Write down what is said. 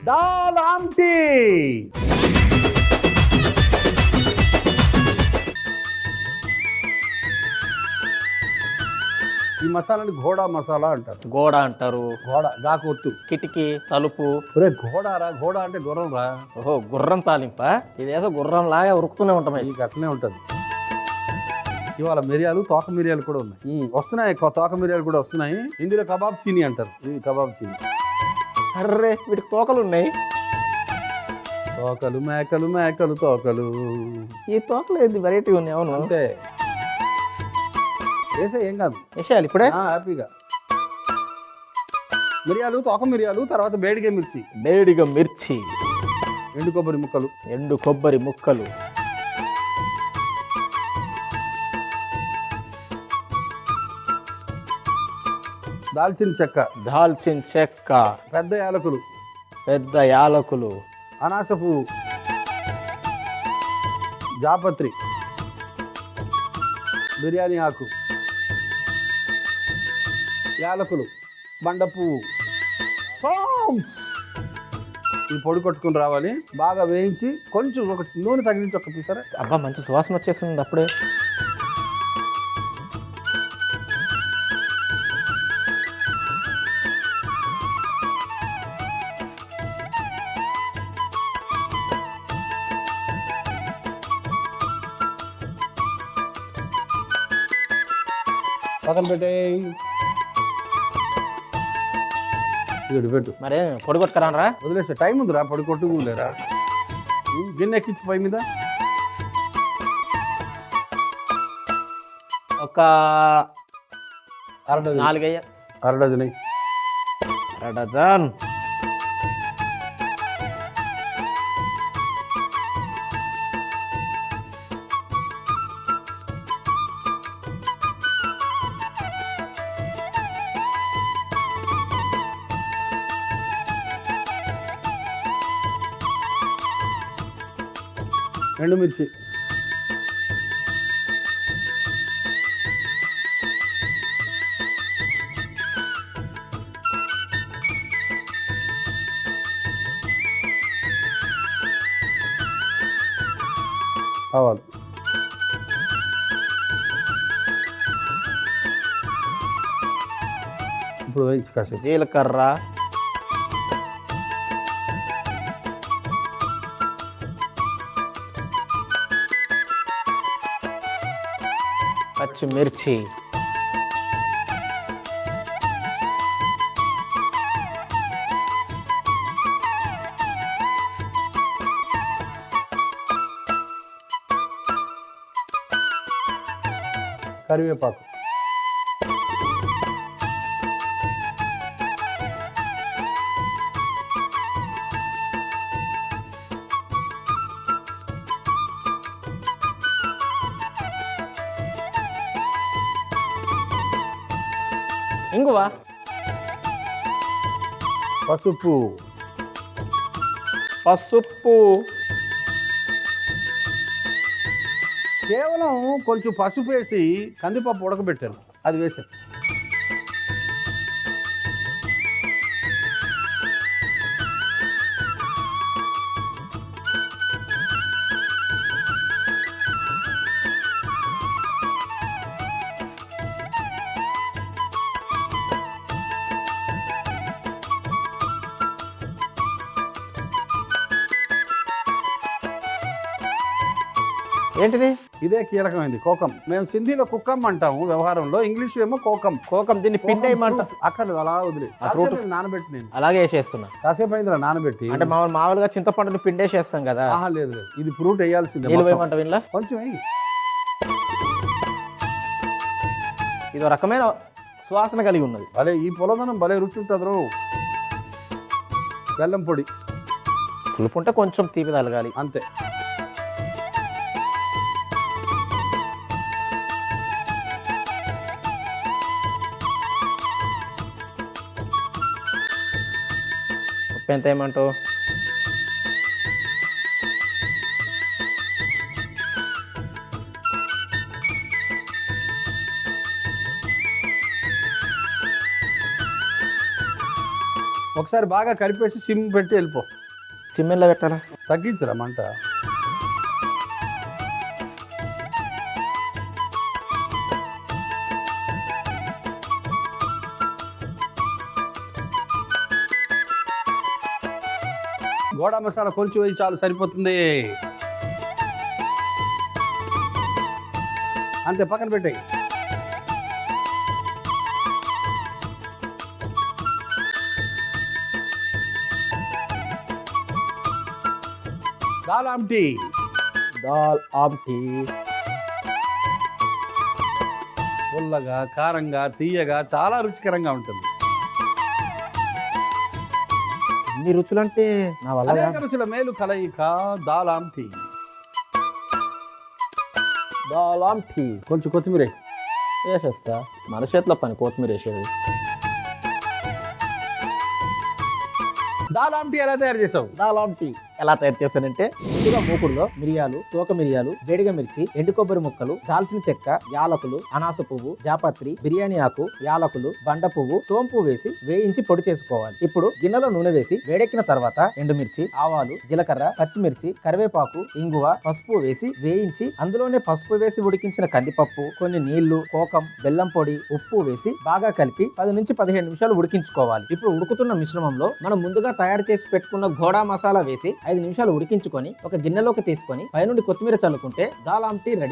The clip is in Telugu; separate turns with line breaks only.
దాల్ ఆమ్టీ. ఈ మసాలాని ఘోడా మసాలా అంటారు.
గోడ అంటారు,
ఘోడా గాకొత్తు.
కిటికీ, తలుపు.
ఒరే ఘోడారా, ఘోడా అంటే గుర్రం రా.
ఓహో, గుర్రం తాలింప. ఇదేదో గుర్రం లాగా ఉరుకుతూనే ఉంటాం.
నీకు అట్లనే ఉంటుంది. ఇవాళ మిరియాలు, తోక మిరియాలు కూడా ఉన్నాయి. వస్తున్నాయి, తోక మిరియాలు కూడా వస్తున్నాయి. ఇందులో కబాబ్ చీని అంటారు. ఇది కబాబ్ చీని.
అర్రే, వీటికి తోకలు ఉన్నాయి.
తోకలు మేకలు, మేకలు తోకలు.
ఈ తోకలు ఏంది వెరైటీ ఉంది. అవును,
అంతే. వేసే ఏం కాదు,
వేసేయాలి ఇప్పుడే
హ్యాపీగా. మిరియాలు, తోక మిరియాలు, తర్వాత బేడిగే మిర్చి,
వేడిగా మిర్చి,
ఎండు కొబ్బరి ముక్కలు,
ఎండు కొబ్బరి ముక్కలు,
దాల్చిన చెక్క,
దాల్చిన చెక్క,
పెద్ద యాలకులు,
పెద్ద యాలకులు,
అనాస పువ్వు, జాపత్రి, బిర్యానీ ఆకు, యాలకులు, బండ పువ్వు, సోంప్స్. ఈ పొడి కొట్టుకుని రావాలి. బాగా వేయించి కొంచెం ఒక నూనె తగిలించి ఒక పీసరే.
అబ్బా, మంచి సువాసన వచ్చేసింది అప్పుడే.
పక్కన పెట్టే ఇటు పెట్టు.
మరే పొడి కొట్టుకురానరా?
వదిలేసే టైం ఉందిరా, పొడి కొట్టుకోలేరా. గిన్నె ఎక్కించి పై మీద
ఒక
అర డజన్,
4
అర డజన్.
అర డజన్.
ఎండుమిర్చి, ఆవాలు, ఇప్పుడు వేయించి కాసేపు.
జీలకర్ర, పచ్చిమిర్చి,
కరివేపాకు,
ఇంగువ,
పసుపు,
పసుపు.
కేవలం కొంచెం పసుపు వేసి కందిపప్పు ఉడకబెట్టాను, అది వేసాను.
ఏంటిది?
ఇదే కీలకమైంది, కోకం. మేము సింధీలో కుక్కం అంటాము వ్యవహారంలో, ఇంగ్లీష్ ఏమో కోకం.
కోకం. దీన్ని పిండి వేయమంట.
అక్కర్లేదు, అలా వదిలే. నానబెట్టి నేను
అలాగే వేసేస్తున్నా.
కాసేపు అయిందిరా నానబెట్టి.
అంటే మామూలుగా చింతపండుని పిండేసేస్తాం కదా.
లేదు లేదు, ఇది ఫ్రూట్ వేయాల్సిందే.
నీళ్ళు వేయమంట వీళ్ళ
కొంచెం వేయి.
ఇదో రకమైన సువాసన కలిగి ఉన్నది.
భలే ఈ పొలదనం భలే రుచి ఉంటుంది. బెల్లం పొడి
పులుపుంటే కొంచెం తీపి తలగాలి
అంతే.
ఉప్పు ఎంత ఏమంటావు?
ఒకసారి బాగా కలిపేసి సిమ్ పెట్టి వెళ్ళిపో.
సిమ్మెన్లో పెట్టాలా?
తగ్గించరా మంట. గోడా మసాలా కొంచెం వేసి చాలు, సరిపోతుంది. అంతే, పక్కన పెట్టాయి. దాల్ ఆమ్టీ.
దాల్ ఆమ్టీ.
పుల్లగా, కారంగా, తీయగా, చాలా రుచికరంగా ఉంటుంది.
ఇన్ని రుచులంటే నా వల్ల
అనేక
కాదు.
రుచుల మేలు కలయిక దాల్ ఆమ్టీ.
దాల్ ఆమ్టీ.
కొంచెం కొత్తిమీర వేయి.
వేసేస్తా, మన చేతిలో పని కొత్తిమీర వేసేది.
దాల్ ఆమ్టీ ఎలా తయారు చేసావు?
దాల్ ఆమ్టీ ఎలా తయారు చేస్తానంటే, ముందుగా మూకుడులో మిరియాలు, తోక మిరియాలు, వేడిగ మిర్చి, ఎండు కొబ్బరి ముక్కలు, దాల్చిన చెక్క, యాలకులు, అనాస పువ్వు, జాపత్రి, బిర్యానీ ఆకు, యాలకులు, బండ పువ్వు, సోంపు వేసి వేయించి పొడి చేసుకోవాలి. ఇప్పుడు గిన్నెలో నూనె వేసి వేడెక్కిన తర్వాత ఎండుమిర్చి, ఆవాలు, జీలకర్ర, పచ్చిమిర్చి, కరివేపాకు, ఇంగువ, పసుపు వేసి వేయించి అందులోనే పసుపు వేసి ఉడికించిన కందిపప్పు, కొన్ని నీళ్లు, కోకం, బెల్లం పొడి, ఉప్పు వేసి బాగా కలిపి 10 నుంచి 15 నిమిషాలు ఉడికించుకోవాలి. ఇప్పుడు ఉడుకుతున్న మిశ్రమంలో మనం ముందుగా తయారు చేసి పెట్టుకున్న ఘోడా మసాలా వేసి 5 నిమిషాలు ఉడికించుకొని ఒక గిన్నెలోకి తీసుకొని పైనుండి కొత్తిమీర చల్లుకుంటే దాల్ ఆమ్టీ రెడీ.